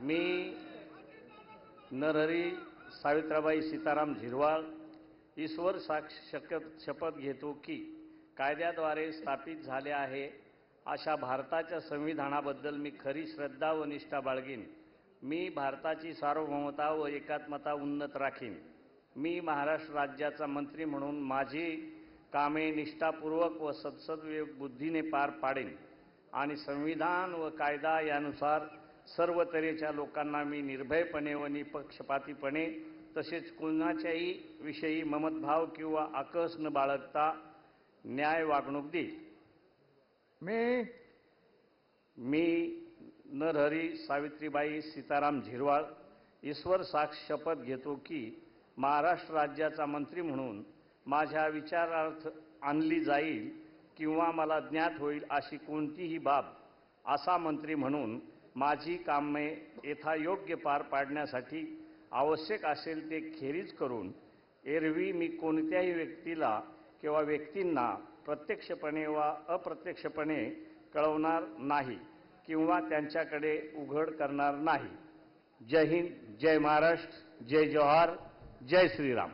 मी नरहरी सावित्राबाई सीताराम झिरवाळ ईश्वर साक्ष शपथ घेतो की कायद्याद्वारे स्थापित झाले आहे अशा भारताच्या संविधानाबद्दल मी खरी श्रद्धा व निष्ठा बाळगीन। मी भारताची सार्वभौमता व एकात्मता उन्नत राखीन। मी महाराष्ट्र राज्याचा मंत्री म्हणून माझी कामे निष्ठापूर्वक व सद्सद्विवेक बुद्धीने पार पाडेन आणि संविधान व कायदा यानुसार सर्व तऱ्हेच्या लोकांना मी निर्भयपणे व निपक्षपातीपणे तसेच कोणाच्याही विषयी ममतभाव किंवा आकस न बाळगता न्याय वागणूक देईल। मी नरहरी सावित्रीबाई सीताराम झिरवाळ ईश्वर साक्ष शपथ घेतो की महाराष्ट्र राज्याचा मंत्री म्हणून माझ्या विचारार्थ आणली जाईल किंवा मला ज्ञात होईल अशी कोणतीही बाब असा मंत्री म्हणून माझी कामे यथायोग्य पार पाडण्यासाठी आवश्यक असेल ते खेरीज करून एरवी मी कोणत्याही व्यक्तीला किंवा व्यक्तींना प्रत्यक्षपणे वा अप्रत्यक्षपणे कळवणार नाही किंवा त्यांच्याकडे उघड करणार नाही। जय हिंद, जय महाराष्ट्र, जय जोहार, जय श्रीराम।